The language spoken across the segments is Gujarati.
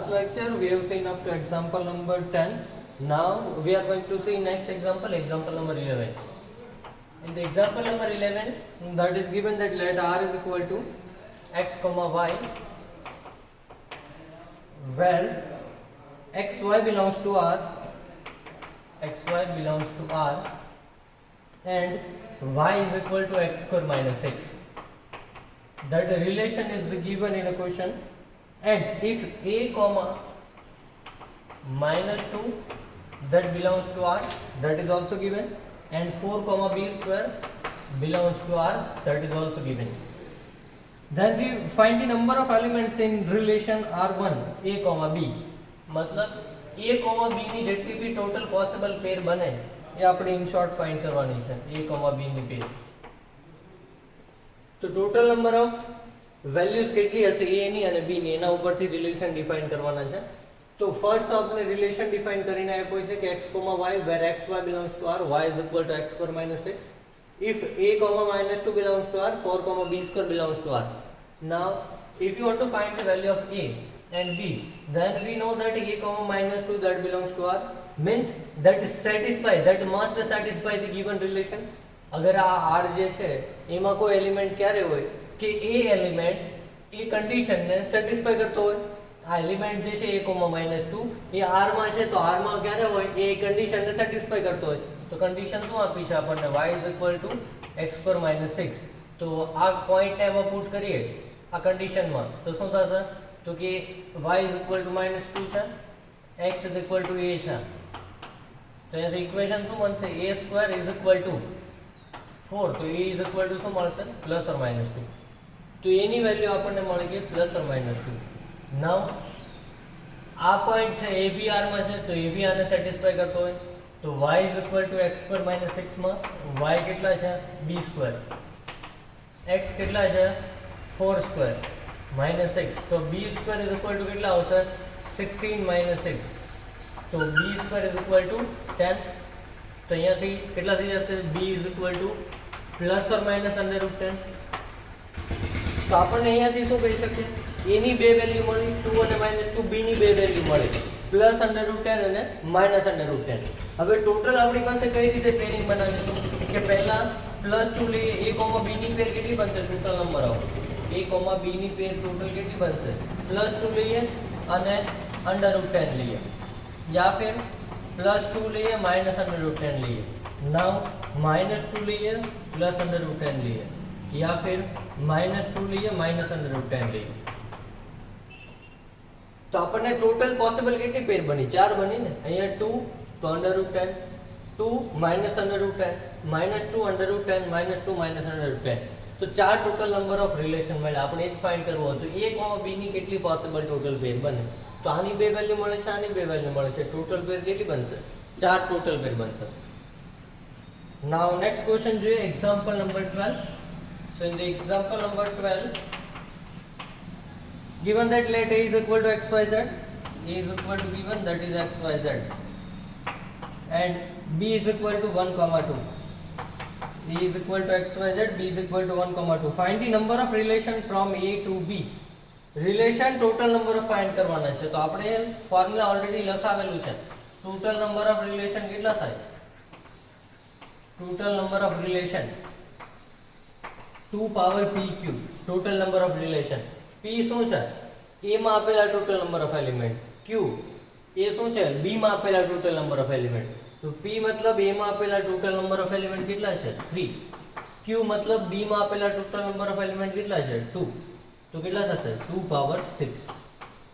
last lecture we have seen up to example number 10. Now we are going to see next example, example number 11. In the example number 11, that is given that let r is equal to x comma y, where xy belongs to r, xy belongs to r, and y is equal to x square minus x. That relation is given in a question, and if a comma minus 2 that belongs to r, that is also given, and 4 comma b square belongs to r, that is also given. Then we find the number of elements in relation r1 a comma b. मतलब a comma b ની જેટલી બી ટોટલ પોસિબલ પેર બને એ આપણે ઇન શોર્ટ ફાઇન્ડ કરવાની છે, a comma b ની પેર. તો ટોટલ નંબર ઓફ વેલ્યુઝ કેટલી હશે a ની અને b ની, એના ઉપરથી રિલેશન ડિફાઇન કરવાના છે. તો ફર્સ્ટ તો આપણે રિલેશન ડિફાઇન કરીને આપ્યો છે કે x, y where xy belongs to r, y is equal to x square minus x. If a comma minus 2 belongs to r, 4 b square belongs to r. Now if you want to find the value of a and b, then we know that a comma minus 2 that belongs to r means that satisfy, that must satisfy the given relation. अगर आ r જે છે એમાં કોઈ એલિમેન્ટ ક્યારે હોય કે એ એલિમેન્ટ એ કન્ડિશન ને સેટિસ્ફાય કરતો હોય. આ એલિમેન્ટ જે છે a, -2 એ r માં છે, તો r માં ક્યારે હોય એ કન્ડિશન ને સેટિસ્ફાય કરતો હોય. તો કન્ડિશન શું આપી છે આપણને, y = x² - 6. તો આ પોઈન્ટ ને એમાં પુટ કરીએ આ કન્ડિશન માં, તો શું થશે, તો કે y = -2 છે, x = a છે. તો અહીંયા ઇક્વેશન શું બનશે, a² = 4, તો a શું મળશે, +or -2. તો a ની વેલ્યુ આપણને મળી ગઈ +or -2. નાઉ આ પોઈન્ટ છે a b r માં છે, તો a b r ને સેટિસ્ફાય કરતો હોય, તો y = x² - 6 માં y કેટલા છે, b², x કેટલા છે, 4² -6, તો b² કેટલા આવશે, 16 - 6, તો b² = 10. તો અહીંયાથી કેટલા થઈ જશે, b = ±√10. તો આપણને અહીંયાથી શું કહી શકીએ, a ની બે વેલ્યુ મળી 2 અને -2, b ની બે વેલ્યુ મળી +√10 અને -√10. હવે ટોટલ આપણી પાસે કઈ રીતે પેરિંગ બનાવીશું કે પહેલા +2 લઈએ, a, b ની પેર કેટલી બનશે, total number of a, b ની પેર ટોટલ કેટલી બનશે, +2 લઈએ અને √10 લઈએ, યા फिर +2 લઈએ -√10 લઈએ. नाउ -2 લઈએ +√10 લઈએ, या फिर -2 લઈએ -√10 લઈએ. તો આપણને ટોટલ પોસિબલ કેટલી પેર બની, 4 બની ને. અહીંયા 2 તો √10, 2 -√10, -2 √10, -2 -√10. તો 4 ટોટલ નંબર ઓફ રિલેશન મળે. આપણે એક ફાઇન્ડ કરવો હતો a, b ની કેટલી પોસિબલ ટોટલ પેર બને. તો આની બે વેલ્યુ મળે છે, આની બે વેલ્યુ મળે છે, ટોટલ પેર કેટલી બનશે, 4 ટોટલ પેર બનશે. નાઉ નેક્સ્ટ ક્વેશ્ચન જોઈએ, example number 12. So in the example number 12, given that let a is equal to xyz, a is equal to given that is xyz, and b is equal to 1, 2. a is equal to xyz, b is equal to 1, 2. Find the number of relation from a to b. Relation total number of find કરવાના છે. તો આપણે ફોર્મ્યુલા ઓલરેડી લખાવેલું છે. ટોટલ નંબર ઓફ રિલેશન કેટલા થાય, total number of relation 2 power p³ total number of relation. p શું છે, a માં આપેલા total number of element, q a શું છે, b માં આપેલા ટોટલ નંબર ઓફ એલિમેન્ટ. તો p મતલબ a માં આપેલા ટોટલ નંબર ઓફ એલિમેન્ટ કેટલા છે, 3. q મતલબ b માં આપેલા ટોટલ નંબર ઓફ એલિમેન્ટ કેટલા છે, 2. તો કેટલા થશે, 2 પાવર 6.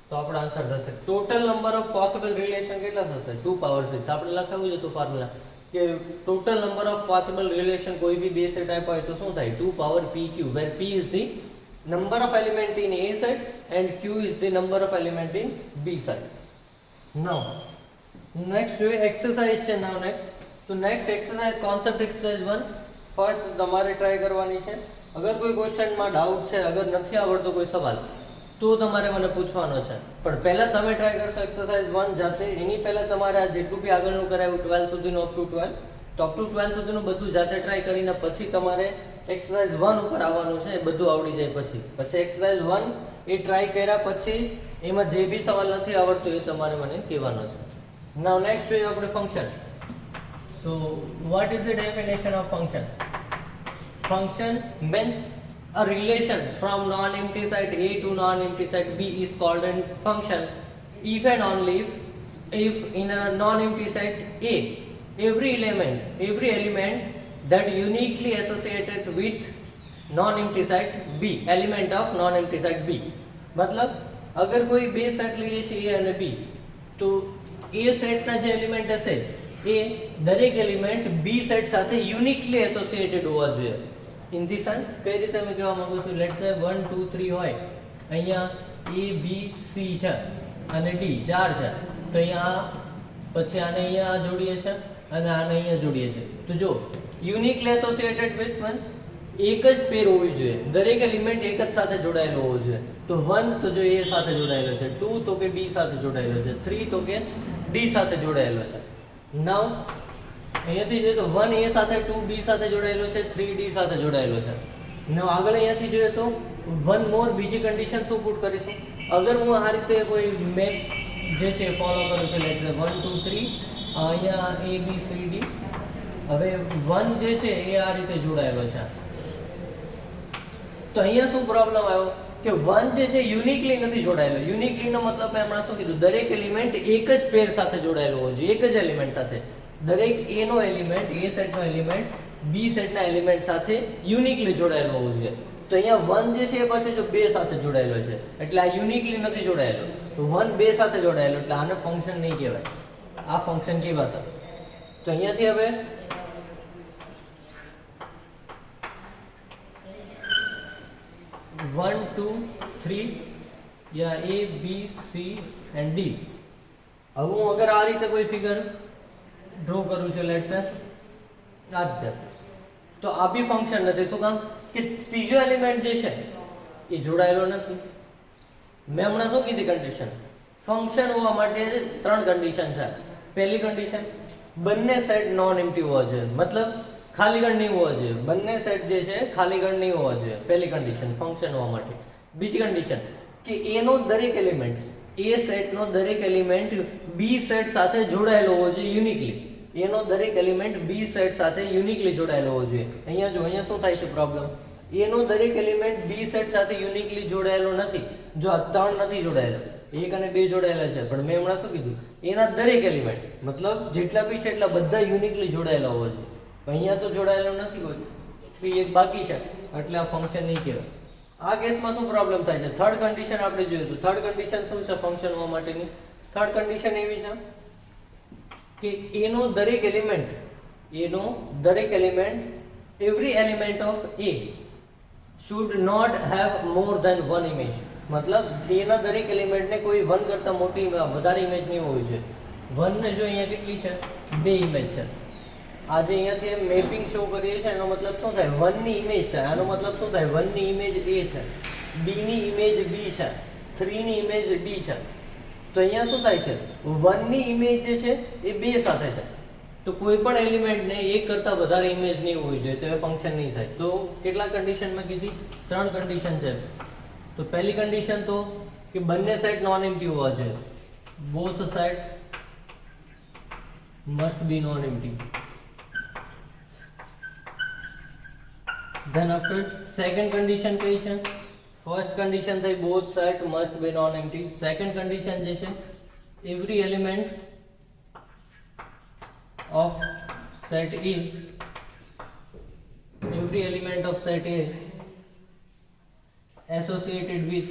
તો આપણો આન્સર થશે total number of possible relation કેટલા થશે, 2 પાવર 6. આપણે લખાવ્યું છે તો ફોર્મ્યુલા કે total number of possible relation કોઈ બી બે સેટ આપ્યા હોય તો શું થાય, 2 power p³ where p is the number of element in a set and q is the number of element in b set. Now next જોઈએ એક્સરસાઇઝ છે. Now next exercise, concept exercise 1. First તમારે ટ્રાય કરવાની છે. અગર કોઈ ક્વેશ્ચનમાં ડાઉટ છે, અગર નથી આવડતો કોઈ સવાલ, તો તમારે મને પૂછવાનો છે. પણ પહેલા તમે ટ્રાય કરશો એક્સરસાઇઝ 1 જાતે. એની પહેલા તમારે આ જેટલું બી આગળનું કરાવ્યું 12 સુધીનું, અપ ટુ 12, ટોપ ટુ 12 સુધીનું બધું જાતે ટ્રાય કરીને પછી તમારે એક્સરસાઇઝ 1 ઉપર આવવાનું છે, એ બધું આવડી જાય પછી એક્સરસાઇઝ 1 એ ટ્રાય કર્યા પછી એમાં જે બી સવાલ નથી આવડતો એ તમારે મને કહેવાનો છે. નાઉ નેક્સ્ટ જોઈએ આપણે function. So what is the definition of function? Function means a relation from non-empty set A to non-empty set B is called a function if and only if in a non-empty set A every element that uniquely associated with non-empty set B, element of non-empty set B. मतलब अगर कोई બે સેટ લઈએ છીએ A અને B, તો A સેટના જે એલિમેન્ટ હશે એ દરેક એલિમેન્ટ B સેટ સાથે યુનિકલી એસોસિએટેડ હોવા જોઈએ. ઇન ધી સેન્સ કઈ રીતે મેં કહેવા માંગુ છું, લેટ્સ સે 1 2 3 હોય, અહીંયા A B C છે અને D 4 છે, તો અહીંયા પછી આને અહીંયા જોડીએ છે અને આને અહીંયા જોડીએ છે. તો જો યુનિકલી એસોસિએટેડ વિથ મીન્સ એક જ પેર હોવી જોઈએ, દરેક એલિમેન્ટ એક જ સાથે જોડાયેલો હોવો જોઈએ. તો 1 તો જો A સાથે જોડાયેલો છે, 2 તો કે B સાથે જોડાયેલો છે, 3 તો કે D સાથે જોડાયેલો છે. નાઉ અહીંયાથી જોઈએ તો 1 A સાથે, 2 B સાથે જોડાયેલો છે, 3 D સાથે જોડાયેલો છે. નાઉ આગળ અહીંયાથી જોઈએ તો 1 મોર બીજી કન્ડિશન શું પુટ કરીશું, અગર હું આ રીતે કોઈ મેપ જે છે ફોલો કરું છું, લેટ્સ સે 1 2 3 અહીંયા A B C D, હવે 1 જે છે એ આ રીતે જોડાયેલો છે. તો અહીંયા શું પ્રોબ્લેમ આવ્યો કે 1 જે છે યુનિકલી નથી જોડાયેલો. યુનિકલીનો મતલબ મેં હમણાં શું કીધું, દરેક એલિમેન્ટ એક જ પેર સાથે જોડાયેલો હોવો જોઈએ, એક જ એલિમેન્ટ સાથે. દરેક A નો એલિમેન્ટ, A સેટનો એલિમેન્ટ B સેટના એલિમેન્ટ સાથે યુનિકલી જોડાયેલો હોવો જોઈએ. તો અહીંયા 1 જે છે એ પાછું જો 2 સાથે જોડાયેલો છે, એટલે આ યુનિકલી નથી જોડાયેલો. તો 1 2 સાથે જોડાયેલો, એટલે આને ફંક્શન નહીં કહેવાય, આ ફંક્શન કહેવાશે. તો અહીંયાથી હવે 1 2 3 या A B C and D. अब હું અગર આ રીતે કોઈ ફિગર ડ્રો કરું છું, લેટ્સ સે આ રીતે, તો આ બી ફંક્શન નથી. શું કામ કે ત્રીજો એલિમેન્ટ જે છે એ જોડાયેલો નથી. મેં હમણાં શું કીધી કન્ડિશન, ફંક્શન હોવા માટે 3 કન્ડિશન છે. પહેલી કન્ડિશન, બંને સેટ નોન એમ્પ્ટી હોવા જોઈએ, મતલબ ખાલી ગણ નહીં હોવા જોઈએ, બંને સેટ જે છે ખાલી ગણ નહીં હોવા જોઈએ, પહેલી કન્ડિશન ફંક્શન હોવા માટે. બીજી કન્ડિશન કે A નો દરેક એલિમેન્ટ, A સેટનો દરેક એલિમેન્ટ B સેટ સાથે જોડાયેલો હોવો જોઈએ યુનિકલી. A નો દરેક એલિમેન્ટ B સેટ સાથે યુનિકલી જોડાયેલો હોવો જોઈએ. અહીંયા જો અહીંયા શું થાય છે પ્રોબ્લેમ, A નો દરેક એલિમેન્ટ B સેટ સાથે યુનિકલી જોડાયેલો નથી. જો આ 3 નથી જોડાયેલો, 1 અને 2 જોડાયેલા છે, પણ મેં હમણાં શું કીધું, એના દરેક એલિમેન્ટ મતલબ જેટલા બી છે એટલા બધા યુનિકલી જોડાયેલા હોવા જોઈએ. અહીંયા તો જોડાયેલો નથી કોઈ, 3 એક બાકી છે, એટલે આ ફંક્શન નહીં કહેવાય. આ કેસમાં શું પ્રોબ્લેમ થાય છે, થર્ડ કન્ડિશન આપણે જોઈએ તો થર્ડ કન્ડિશન શું છે ફંક્શન હોવા માટેની. થર્ડ કન્ડિશન એવી છે કે A નો દરેક element every element of A should not have more than one image. મતલબ A ના દરેક એલિમેન્ટને કોઈ 1 કરતા મોટી વધારે ઇમેજ નહીં હોવી જોઈએ. 1 ને જો અહીંયા કેટલી છે, 2 ઇમેજ છે. આજે અહીંયાથી મેપિંગ શો કરીએ છીએ, એનો મતલબ શું થાય, 1 ની ઇમેજ છે. આનો મતલબ શું થાય, 1 ની ઇમેજ A છે, 2 ની ઇમેજ B છે, 3 ની ઇમેજ D છે. તો અહીંયા શું થાય છે, 1 ની ઇમેજ જે છે એ 2 સાથે છે. તો કોઈ પણ એલિમેન્ટને 1 કરતા વધારે ઇમેજ નહીં હોવી જોઈએ, તો એ ફંક્શન નહીં થાય. તો કેટલા કન્ડિશન મેં કીધી, 3 કન્ડિશન છે. તો પહેલી કન્ડિશન તો કે બંને સેટ નોન એમ્પ્ટી હોવા જોઈએ, both set must be non empty. Then after second condition કઈ છે, first condition થઈ both set must be non empty. second condition જે છે, every element of set A, every element of set A associated with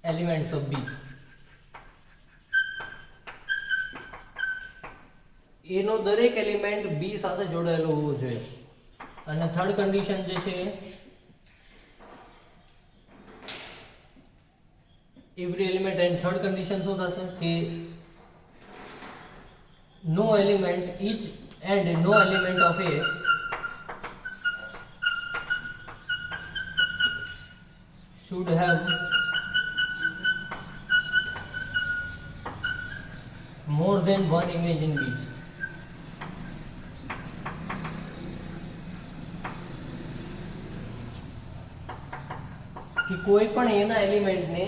elements of B. A નો દરેક એલિમેન્ટ B સાથે જોડાયેલો હોવો જોઈએ. અને થર્ડ કન્ડિશન જે છે, every element, and third condition શું થશે કે નો element each and no element of A should have more than one image in B. કે કોઈ પણ એના એલિમેન્ટને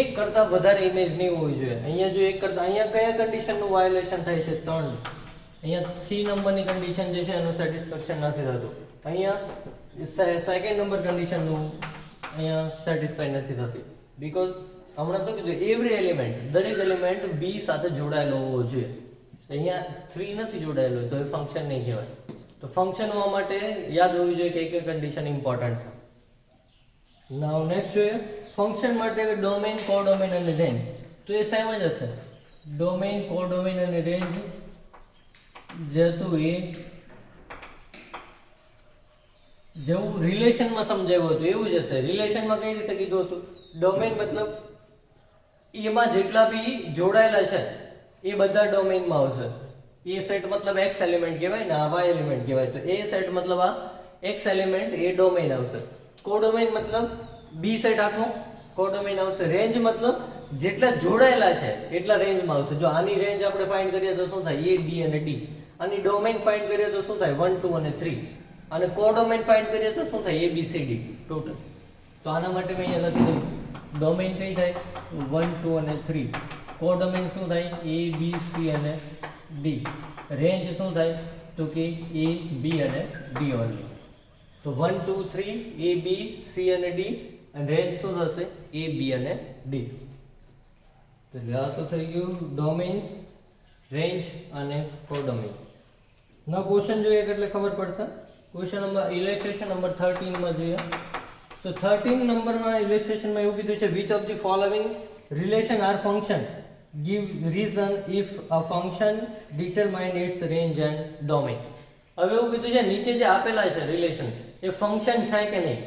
એક કરતા વધારે ઇમેજ નહીં હોવી જોઈએ. અહીંયા જો એક કરતા, અહીંયા કયા કન્ડિશનનું વાયોલેશન થાય છે? 3. અહીંયા 3 નંબરની કન્ડિશન જે છે એનું સેટિસ્ફેક્શન નથી થતું. અહીંયા સેકન્ડ નંબર કન્ડિશનનું અહીંયા સેટિસ્ફાઈ નથી થતી. બીકોઝ હમણાં શું કીધું, એવરી એલિમેન્ટ, દરેક એલિમેન્ટ બી સાથે જોડાયેલો હોવો જોઈએ. અહીંયા 3 નથી જોડાયેલો તો એ ફંક્શન નહીં કહેવાય. તો ફંક્શન હોવા માટે યાદ હોવું જોઈએ કે કઈ કન્ડિશન ઇમ્પોર્ટન્ટ છે. નાઉ નેક્સ્ટ જોઈએ ફંક્શન માટે ડોમેન, કોડોમેન અને રેન્જ. તો એ સેમ જ હશે. ડોમેન, કોડોમેન અને રેન્જ જે હતું એ જેવું રિલેશનમાં સમજાવ્યું હતું એવું જ હશે. રિલેશનમાં કઈ રીતે કીધું હતું? ડોમેન મતલબ એમાં જેટલા બી જોડાયેલા છે એ બધા ડોમેનમાં આવશે. એ સેટ મતલબ એક્સ એલિમેન્ટ કહેવાય ને, આ વાય એલિમેન્ટ કહેવાય. તો એ સેટ મતલબ આ એક્સ એલિમેન્ટ એ ડોમેન આવશે. કોડોમેન મતલબ બી સેટ આખો કોડોમેન આવશે. રેન્જ મતલબ જેટલા જોડાયેલા છે એટલા રેન્જમાં આવશે. જો આની રેન્જ આપણે ફાઇન્ડ કરીએ તો શું થાય? એ, બી અને ડી. આની ડોમેન ફાઇન્ડ કરીએ તો શું થાય? 1, 2 અને 3. અને કોડોમેન ફાઇન્ડ કરીએ તો શું થાય? એ, બી, સી, ડી ટોટલ. તો આના માટે મેં અહીંયા લખી દઉં. ડોમેન કઈ થાય? 1, 2 અને 3. કોડોમેન શું થાય? એ, બી, સી અને ડી. રેન્જ શું થાય? તો કે એ, બી અને ડી ઓનલી. તો 1, 2, 3 એ, બી, સી અને ડી. અને રેન્જ શું થશે? એ, બી અને ડી. તો આ તો થઈ ગયું ડોમેન્સ, રેન્જ અને કોડોમેન. ના ક્વેશ્ચન જોઈએ એટલે ખબર પડશે. ક્વેશ્ચન નંબર ઇલેસ્ટ્રેશન નંબર 13 માં જોઈએ. તો 13 નંબરના ઇલેસ્ટ્રેશનમાં એવું કીધું છે, which of the following relation are function give reason if a function determine its range and domain. હવે એવું કીધું છે નીચે જે આપેલા છે રિલેશન એ ફંક્શન છે કે નહીં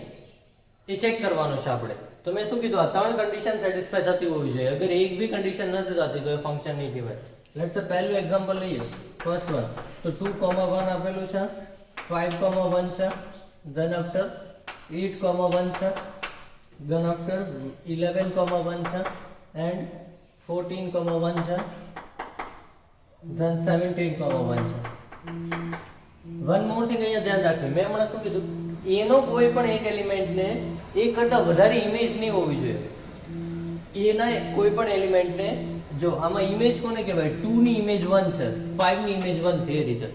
એ ચેક કરવાનું છે આપણે. તો મેં શું કીધું, આ 3 કન્ડિશન સેટિસ્ફાઈ થતી હોવી જોઈએ. અગર એક બી કન્ડિશન નથી થતી તો એ ફંક્શન નહીં કહેવાય. લેટ્સ સે પહેલું એક્ઝામ્પલ લઈએ, ફર્સ્ટ વન. તો 2,1 આપેલું છે, 5,1 છે, ધેન આફ્ટર 8,1 છે, ધેન આફ્ટર 11,1 છે એન્ડ 14,1 છે, ધેન 17,1 છે. વન મોર થિંગ અહીંયા ધ્યાન રાખવું, મેં હમણાં શું કીધું, એનો કોઈ પણ એક એલિમેન્ટને એક કરતાં વધારે ઇમેજ નહીં હોવી જોઈએ. એના કોઈ પણ એલિમેન્ટને, જો આમાં ઇમેજ કોને કહેવાય? 2 ની ઇમેજ 1 છે, 5 ની ઇમેજ 1 છે, એ રીતે.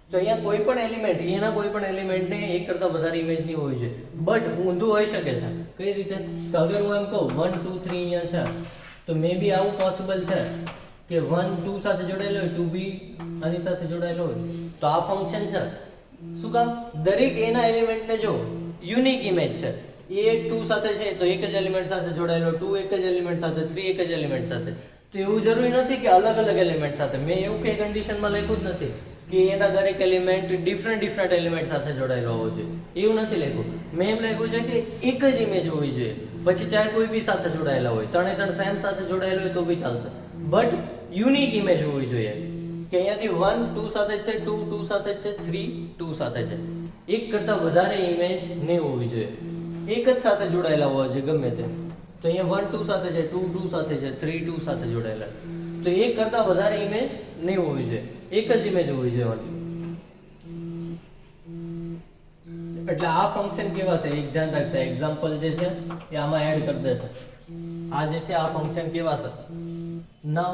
તો અહીંયા કોઈ પણ એલિમેન્ટ, એના કોઈ પણ એલિમેન્ટને એક કરતાં વધારે ઇમેજ નહીં હોવી જોઈએ. બટ ઊંધું હોઈ શકે છે. કઈ રીતે? તો અગર હું એમ કહું 1, 2, 3 અહીંયા છે, તો મે બી આવું પોસિબલ છે કે 1, 2 સાથે જોડાયેલો હોય, 2 બી આની સાથે જોડાયેલો હોય. તો આ ફંક્શન છે. શું કામ? દરેક એના એલિમેન્ટને જો યુનિક ઇમેજ છે, એ 2 સાથે છે તો એક જ એલિમેન્ટ સાથે જોડાયેલો, 2 એક જ એલિમેન્ટ સાથે, 3 એક જ એલિમેન્ટ સાથે. તો એવું જરૂરી નથી કે અલગ અલગ એલિમેન્ટ સાથે. મેં એવું કઈ કન્ડિશનમાં લખ્યું જ નથી કે એના દરેક એલિમેન્ટ ડિફરન્ટ એલિમેન્ટ સાથે જોડાયેલો હોવો જોઈએ. એવું નથી લખ્યું. મેં એમ લખ્યું છે કે એક જ ઇમેજ હોવી જોઈએ. પછી ચાહે કોઈ બી સાથે જોડાયેલા હોય, 3 સેમ સાથે જોડાયેલા હોય તો બી ચાલશે, બટ યુનિક ઇમેજ હોવી જોઈએ. કે અહીંયાથી 1 2 સાથે છે, 2 2 સાથે છે, 3 2 સાથે છે. એક કરતાં વધારે ઇમેજ નહીં હોવી જોઈએ. એક જ સાથે જોડાયેલા હોવા જોઈએ ગમે તે. તો અહીંયા 1 2 સાથે છે, 2 2 સાથે છે, 3 2 સાથે જોડાયેલા. તો એક કરતાં વધારે ઇમેજ નહીં હોવી જોઈએ. એક જ ઇમેજ હોવી જોઈએ. એટલે આ ફંક્શન કેવા છે એક ધ્યાન રાખશે. એક્ઝામ્પલ જે છે એ આમાં એડ કરી દેશે. આ જે છે આ ફંક્શન કેવા છે. નાઉ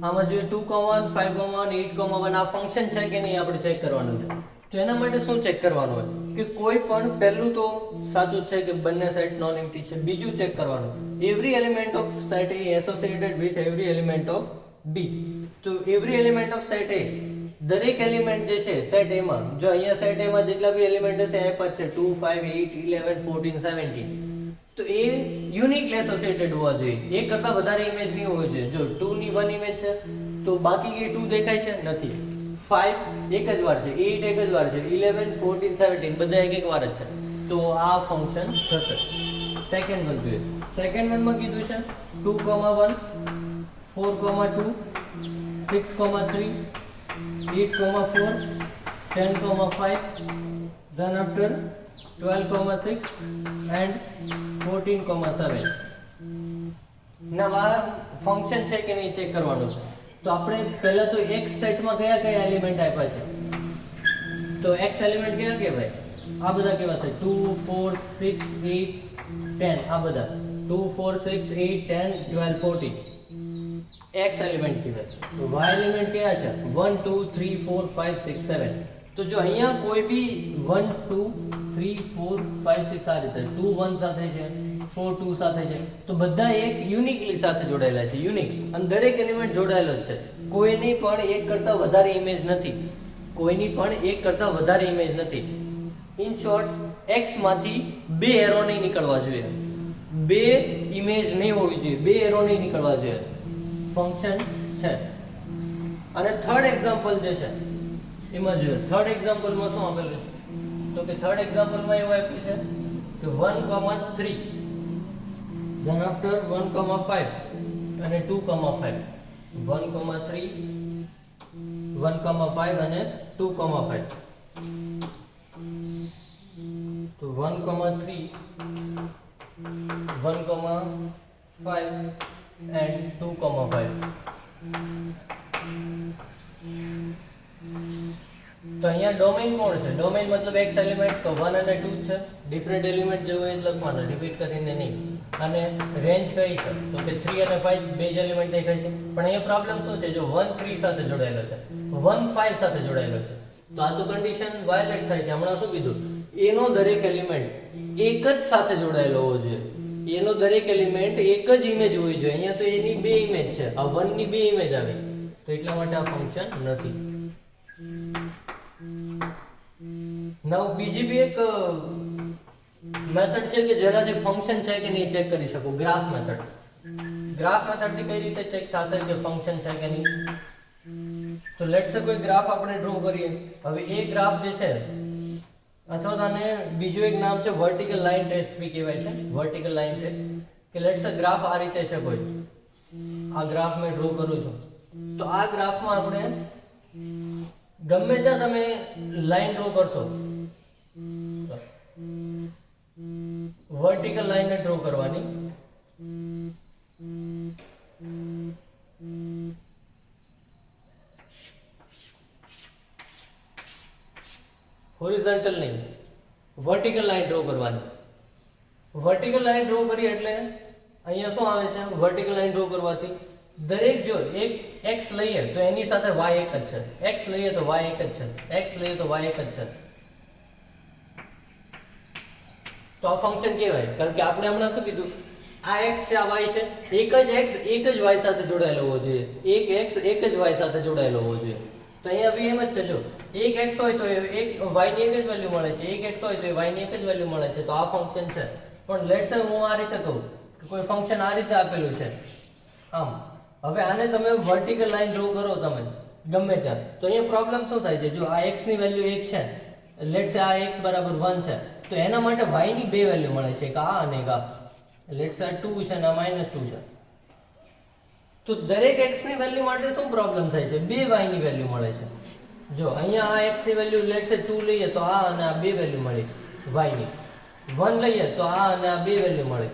આમાં જોઈએ 2,1 5,1 8,1 આ ફંક્શન છે કે નહીં આપણે ચેક કરવાનું છે. તો એના માટે શું ચેક કરવાનું હોય કે કોઈ પણ, પહેલું તો સાચું છે કે બંને સેટ નોન એમ્પ્ટી છે. બીજું ચેક કરવાનું, every element of set A associated with every element of B. તો every element of set A, દરેક એલિમેન્ટ જે છે સેટ એ માં, જો અહીંયા સેટ એ માં જેટલા બી એલિમેન્ટ હશે એ જ છે 2 5 8 11 14 17, તો એ યુનિકલી એસોસિએટેડ હોવા જોઈએ. એક કરતાં વધારે ઇમેજ નહીં હોવી જોઈએ. જો 2 ની 1 ઇમેજ છે તો બાકી કે 2 દેખાય છે નથી. 5 એક જ વાર છે, 8 એક જ વાર છે, 11 14 17 બધા એક વાર જ છે. તો આ ફંક્શન થશે. સેકન્ડ વન જોઈએ. સેકન્ડ વન માં કીધું છે 2,1 4,2 6,3 8,4 10,5 then after 12,6 and 14,7. ના આ ફંક્શન છે કે નહીં ચેક કરવાનું છે. તો આપણે પહેલા તો x સેટમાં કયા કયા એલિમેન્ટ આપ્યા છે. તો x એલિમેન્ટ કયા કહેવાય? આ બધા કેવા છે 2 4 6 8 10 આ બધા 2 4 6 8 10 12 14 x એલિમેન્ટ કહેવાય. તો y એલિમેન્ટ કયા છે 1 2 3 4 5 6 7. તો જો અહીંયા કોઈ બી 1 2 3 4 5 6 આ રીતે 2 1 સાથે છે 4 2 સાથે છે તો બધા એક યુનિકલી સાથે જોડાયેલા છે, યુનિક, અને દરેક એલિમેન્ટ જોડાયેલો જ છે. કોઈની પણ એક કરતા વધારે ઇમેજ નથી, કોઈની પણ એક કરતા વધારે ઇમેજ નથી. ઇન શોર્ટ x માંથી બે એરો નહીં નીકળવા જોઈએ, બે ઇમેજ નહીં હોવી જોઈએ, બે એરો નહીં નીકળવા જોઈએ. ફંક્શન છે. અને થર્ડ એક્ઝામ્પલ જે છે એમાં જોઈએ, થર્ડ એક્ઝામ્પલમાં શું આપેલું છે તો કે થર્ડ એક્ઝામ્પલમાં એવું આપ્યું છે કે 1,3 then after 1,5 અને 2,5 1,3 1,5 અને 2,5 તો 1,3 1,5 and 2,5 તો અહીંયા ડોમેઇન કોણ છે? ડોમેઇન મતલબ x એલિમેન્ટ તો 1 અને 2 છે. ડિફરન્ટ એલિમેન્ટ જેવું એ જ લખવાનું, રિપીટ કરીને નહીં. અને રેન્જ કઈ છે તો કે 3 અને 5 બે જ એલિમેન્ટ દેખાય છે. પણ અહીંયા પ્રોબ્લેમ શું છે? જો 1 3 સાથે જોડાયેલો છે, 1 5 સાથે જોડાયેલો છે તો આ તો કન્ડિશન વાયોલેટ થાય છે. હમણાં શું કીધું? એનો દરેક એલિમેન્ટ એક જ સાથે જોડાયેલો હોવો જોઈએ, એનો દરેક એલિમેન્ટ એક જ ઇમેજ હોવી જોઈએ. અહીંયા તો એની બે ઇમેજ છે, આ 1 ની બે ઇમેજ આવી તો એટલા માટે આ ફંક્શન નથી. નાઉ બીજી બી એક મેથડ છે કે જેનાથી ફંક્શન છે કે નહીં ચેક કરી શકો, ગ્રાફ મેથડ. ગ્રાફ મેથડ થી કઈ રીતે ચેક થશે કે ફંક્શન છે કે નહીં? તો લેટ્સ સે કોઈ ગ્રાફ આપણે ડ્રો કરીએ. હવે એ ગ્રાફ જે છે, અથવા આને બીજું એક નામ છે વર્ટિકલ લાઇન ટેસ્ટ બી કહેવાય છે, વર્ટિકલ લાઇન ટેસ્ટ. કે લેટ્સ સે ગ્રાફ આ રીતે છે, કોઈ આ ગ્રાફ મેં ડ્રો કરું છું તો આ ગ્રાફમાં આપણે ગમે ત્યાં તમે લાઈન ડ્રો કરશો, વર્ટિકલ લાઈન ડ્રો કરવાની. હોરિઝોન્ટલ નહીં, વર્ટિકલ લાઈન ડ્રો કરવાની. વર્ટિકલ લાઈન ડ્રો કરી એટલે અહીંયા શું આવે છે? વર્ટિકલ લાઈન ડ્રો કરવાથી દરેક જો એક x લઈએ તો એની સાથે y એક જ છે, x લઈએ તો y એક જ છે, x લઈએ તો y એક જ છે. તો આ ફંક્શન કહેવાય, કારણ કે આપણે હમણાં શું કીધું? આ x છે, આ y છે, એક જ x એક જ y સાથે જોડાયેલો હોવો જોઈએ, એક x એક જ y સાથે જોડાયેલો હોવો જોઈએ. તો અહીંયા બી એમ જ છે, જો એક x હોય તો એક y ની એક જ વેલ્યુ મળે છે, એક x હોય તો y ની એક જ વેલ્યુ મળે છે. તો આ ફંક્શન છે. પણ લેટ્સ સે હું આ રીતે કહું કે કોઈ ફંક્શન આ રીતે આપેલું છે આમ, હવે આને તમે વર્ટિકલ લાઈન ડ્રો કરો તમે ગમે ત્યાં તો અહીંયા પ્રોબ્લેમ શું થાય છે? જો આ x ની વેલ્યુ 1 છે, લેટ્સ સે આ x બરાબર 1 છે તો એના માટે y ની બે વેલ્યુ મળે છે, એક આ અને એક આ. લેટ્સ સે આ 2 છે અને આ -2 છે. તો દરેક x ની વેલ્યુ માટે શું પ્રોબ્લેમ થાય છે? બે y ની વેલ્યુ મળે છે. જો અહીંયા આ x ની વેલ્યુ લેટ્સ સે 2 લઈએ તો આ અને આ બે વેલ્યુ મળી y ની, 1 લઈએ તો આ અને આ બે વેલ્યુ મળે.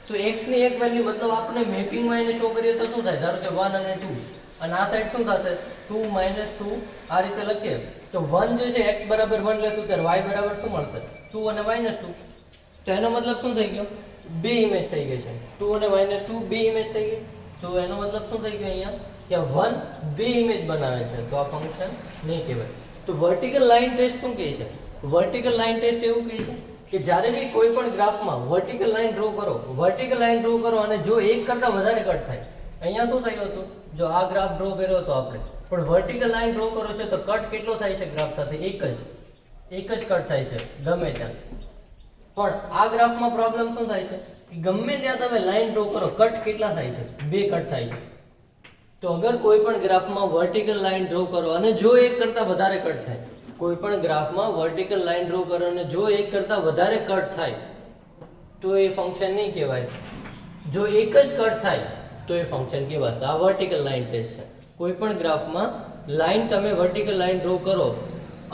તો x ની એક વેલ્યુ મતલબ આપણે મેપિંગમાં એને શો કરીએ તો શું થાય? ધારો કે 1 અને 2 અને આ સાઈડ શું થશે? 2 -2 આ રીતે લખીએ તો 1 જે છે x બરાબર 1 લેશું ત્યારે y બરાબર શું મળશે? 2 અને -2. તો એનો મતલબ શું થઈ ગયો? બે ઇમેજ થઈ ગઈ છે, 2 અને -2 બે ઇમેજ થઈ ગઈ. તો એનો મતલબ શું થઈ ગયો અહીંયા કે 1 બે ઇમેજ બનાવે છે, તો આ ફંક્શન નહીં કહેવાય. તો વર્ટિકલ લાઇન ટેસ્ટ શું કહે છે? વર્ટિકલ લાઇન ટેસ્ટ એવું કહે છે કે જ્યારે બી કોઈ પણ ગ્રાફમાં વર્ટિકલ લાઈન ડ્રો કરો, વર્ટિકલ લાઈન ડ્રો કરો અને જો એક કરતાં વધારે કટ થાય, અહીંયા શું થયું હતું? જો આ ગ્રાફ ડ્રો કર્યો હતો આપણે, પણ વર્ટિકલ લાઈન ડ્રો કરો છો તો કટ કેટલો થાય છે ગ્રાફ સાથે? એક જ કટ થાય છે ગમે ત્યાં. પણ આ ગ્રાફમાં પ્રોબ્લેમ શું થાય છે? ગમે ત્યાં તમે લાઈન ડ્રો કરો કટ કેટલા થાય છે? બે કટ થાય છે. તો અગર કોઈ પણ ગ્રાફમાં વર્ટિકલ લાઈન ડ્રો કરો અને જો એક કરતાં વધારે કટ થાય, કોઈ પણ ગ્રાફમાં વર્ટિકલ લાઈન ડ્રો કરો અને જો એક કરતાં વધારે કટ થાય તો એ ફંક્શન નહીં કહેવાય. જો એક જ કટ થાય તો એ ફંક્શન કહેવાય. આ વર્ટિકલ લાઈન ટેસ્ટ છે. કોઈ પણ ગ્રાફમાં લાઈન તમે વર્ટિકલ લાઈન ડ્રો કરો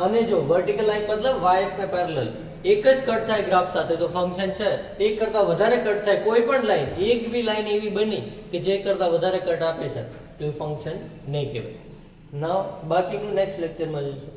અને જો વર્ટિકલ લાઈન મતલબ y અક્ષને પેરેલલ એક જ કટ થાય ગ્રાફ સાથે તો ફંક્શન છે. એક કરતાં વધારે કટ થાય કોઈ પણ લાઈન, એક બી લાઈન એવી બની કે જે કરતાં વધારે કટ આપે છે તો એ ફંક્શન નહીં કહેવાય. નાઉ બાકીનું નેક્સ્ટ લેક્ચરમાં જોઈશું.